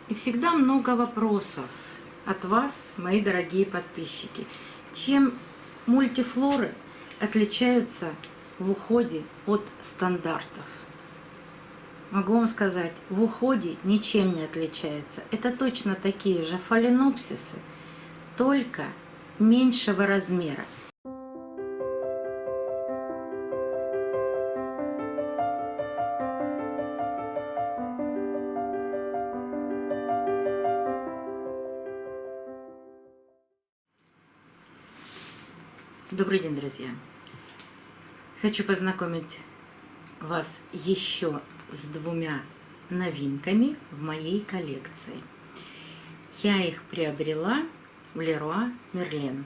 И всегда много вопросов от вас, мои дорогие подписчики. Чем мультифлоры отличаются в уходе от стандартов? Могу вам сказать, в уходе ничем не отличается. Это точно такие же фаленопсисы, только меньшего размера. Добрый день, друзья! Хочу познакомить вас еще с двумя новинками в моей коллекции. Я их приобрела в Леруа Мерлен.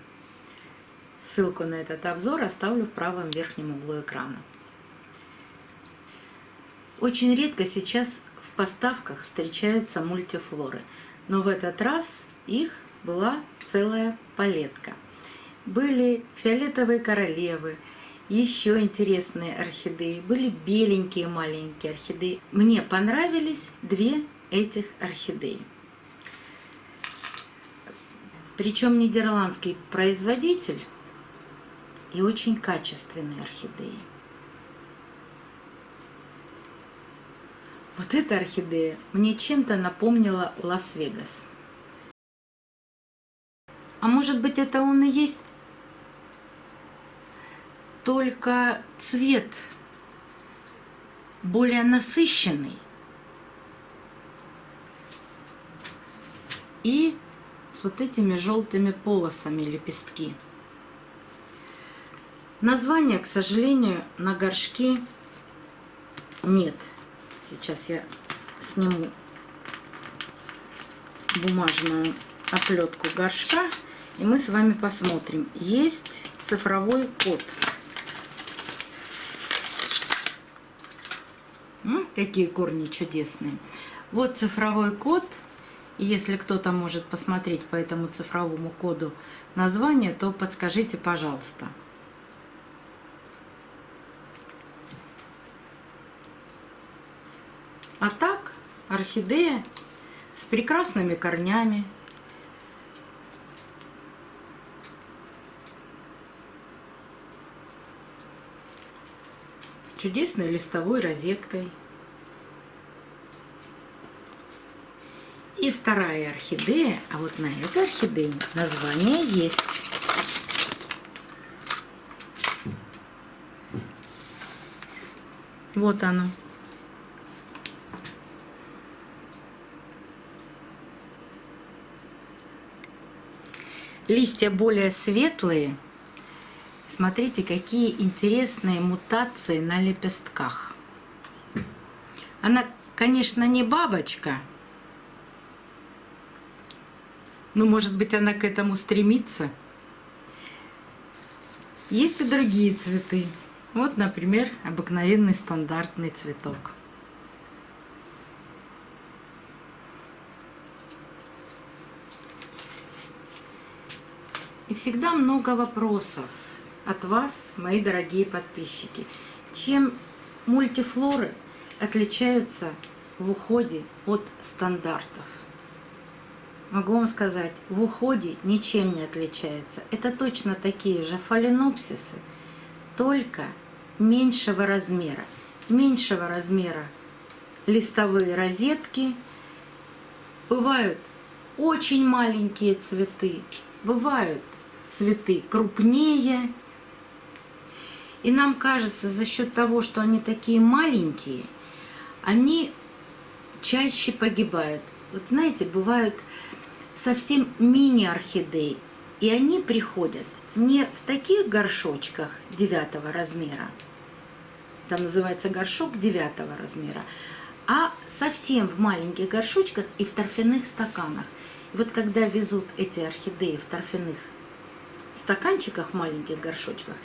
Ссылку на этот обзор оставлю в правом верхнем углу экрана. Очень редко сейчас в поставках встречаются мультифлоры, но в этот раз их была целая палетка. Были фиолетовые королевы, еще интересные орхидеи, были беленькие маленькие орхидеи. Мне понравились две этих орхидеи. Причем нидерландский производитель и очень качественные орхидеи. Вот эта орхидея мне чем-то напомнила Лас-Вегас. А может быть, это он и есть? Только цвет более насыщенный и с вот этими желтыми полосами лепестки. Названия, к сожалению, на горшке нет. Сейчас я сниму бумажную оплетку горшка, и мы с вами посмотрим. Есть цифровой код. Какие корни чудесные. Вот цифровой код. И если кто-то может посмотреть по этому цифровому коду название, то подскажите, пожалуйста. А так, орхидея с прекрасными корнями. С чудесной листовой розеткой. И вторая орхидея, а вот на этой орхидее название есть. Вот оно. Листья более светлые. Смотрите, какие интересные мутации на лепестках. Она, конечно, не бабочка. Но, может быть, она к этому стремится. Есть и другие цветы. Вот, например, обыкновенный стандартный цветок. И всегда много вопросов от вас, мои дорогие подписчики. Чем мультифлоры отличаются в уходе от стандартов? Могу вам сказать, в уходе ничем не отличается. Это точно такие же фаленопсисы, только меньшего размера. Меньшего размера листовые розетки. Бывают очень маленькие цветы, бывают цветы крупнее. И нам кажется, за счет того, что они такие маленькие, они чаще погибают. Вот знаете, бывают совсем мини-орхидеи, и они приходят не в таких горшочках 9 размера, там называется горшок 9 размера, а совсем в маленьких горшочках и в торфяных стаканах. И вот когда везут эти орхидеи в торфяных стаканчиках, в маленьких горшочках,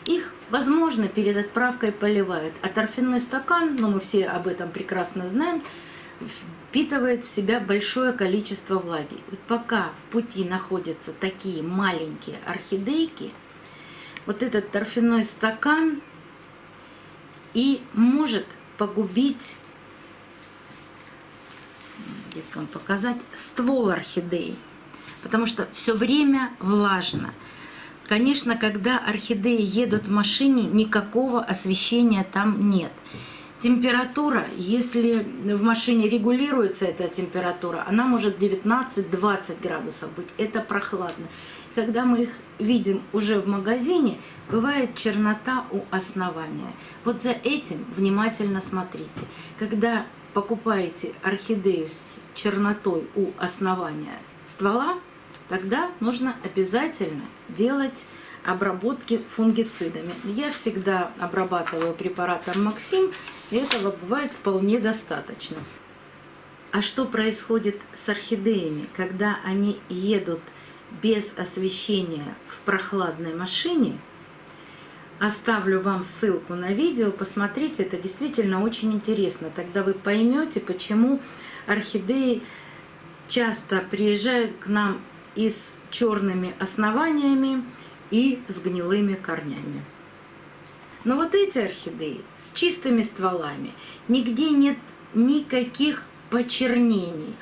их, возможно, перед отправкой поливают. А торфяной стакан, ну мы все об этом прекрасно знаем, впитывает в себя большое количество влаги. Вот пока в пути находятся такие маленькие орхидейки, вот этот торфяной стакан и может погубить как вам показать, ствол орхидеи, потому что все время влажно. Конечно, когда орхидеи едут в машине, никакого освещения там нет. Температура, если в машине регулируется эта температура, она может 19-20 градусов быть. Это прохладно. Когда мы их видим уже в магазине, бывает чернота у основания. Вот за этим внимательно смотрите. Когда покупаете орхидею с чернотой у основания ствола, тогда нужно обязательно делать обработки фунгицидами. Я всегда обрабатываю препаратом Максим, и этого бывает вполне достаточно. А что происходит с орхидеями, когда они едут без освещения в прохладной машине? Оставлю вам ссылку на видео, посмотрите, это действительно очень интересно. Тогда вы поймете, почему орхидеи часто приезжают к нам и с черными основаниями, и с гнилыми корнями. Но вот эти орхидеи с чистыми стволами, нигде нет никаких почернений.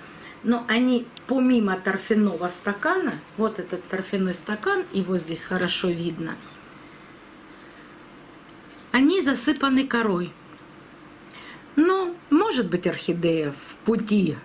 Но они помимо торфяного стакана, вот этот торфяной стакан, его здесь хорошо видно, они засыпаны корой. Но, может быть, орхидея в пути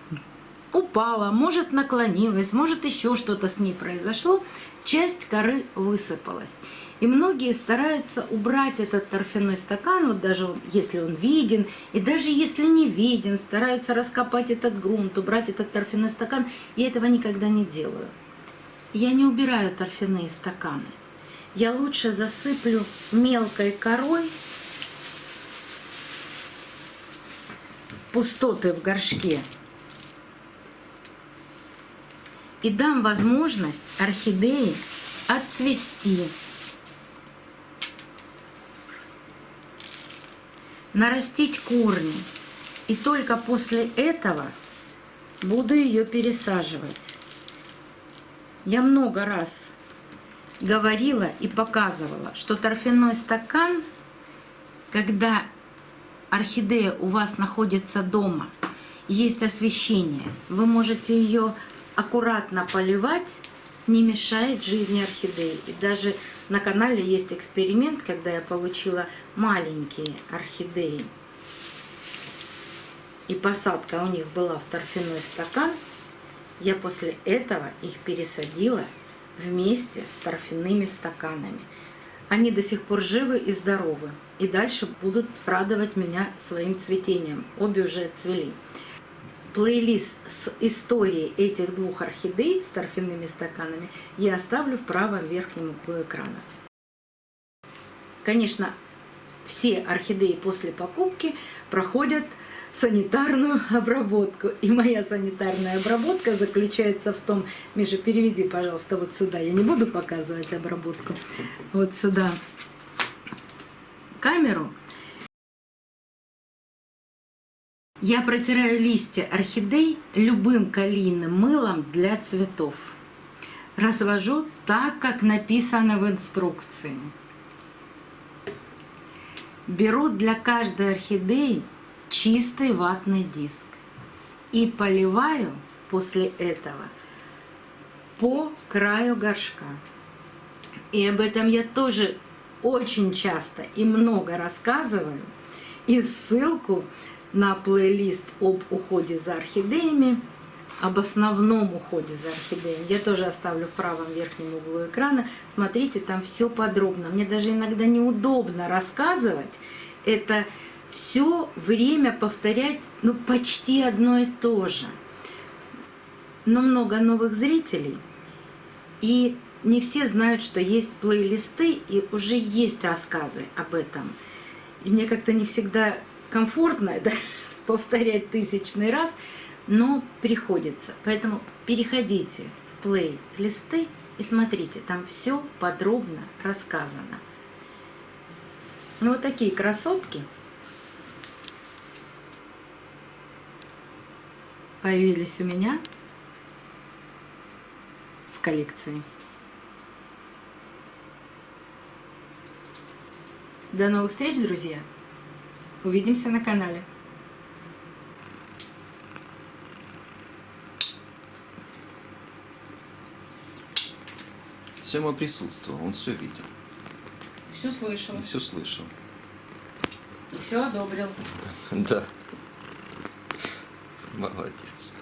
упала, может, наклонилась, может, еще что-то с ней произошло, часть коры высыпалась. И многие стараются убрать этот торфяной стакан, вот даже если он виден, и даже если не виден, стараются раскопать этот грунт, убрать этот торфяной стакан. Я этого никогда не делаю. Я не убираю торфяные стаканы. Я лучше засыплю мелкой корой пустоты в горшке и дам возможность орхидеи отцвести, нарастить корни. И только после этого буду ее пересаживать. Я много раз говорила и показывала, что торфяной стакан, когда орхидея у вас находится дома, есть освещение, вы можете ее аккуратно поливать, не мешает жизни орхидеи. И даже на канале есть эксперимент, когда я получила маленькие орхидеи, и посадка у них была в торфяной стакан, я после этого их пересадила вместе с торфяными стаканами. Они до сих пор живы и здоровы, и дальше будут радовать меня своим цветением. Обе уже отцвели. Плейлист с историей этих двух орхидей с торфяными стаканами я оставлю в правом верхнем углу экрана. Конечно, все орхидеи после покупки проходят санитарную обработку. И моя санитарная обработка заключается в том, Миша, переведи, пожалуйста, вот сюда. Я не буду показывать обработку. Вот сюда камеру. Я протираю листья орхидей любым калийным мылом для цветов. Развожу так, как написано в инструкции. Беру для каждой орхидеи чистый ватный диск и поливаю после этого по краю горшка. И об этом я тоже очень часто и много рассказываю. И ссылку на плейлист об уходе за орхидеями, об основном уходе за орхидеями я тоже оставлю в правом верхнем углу экрана. Смотрите, там все подробно. Мне даже иногда неудобно рассказывать. Это все время повторять, ну, почти одно и то же. Но много новых зрителей, и не все знают, что есть плейлисты, и уже есть рассказы об этом. И мне как-то не всегда комфортно это повторять тысячный раз, но приходится. Поэтому переходите в плейлисты и смотрите, там все подробно рассказано. Ну, вот такие красотки появились у меня в коллекции. До новых встреч, друзья! Увидимся на канале. Сема присутствовал, он все видел. Все слышал. И все слышал. И все одобрил. Да. Молодец.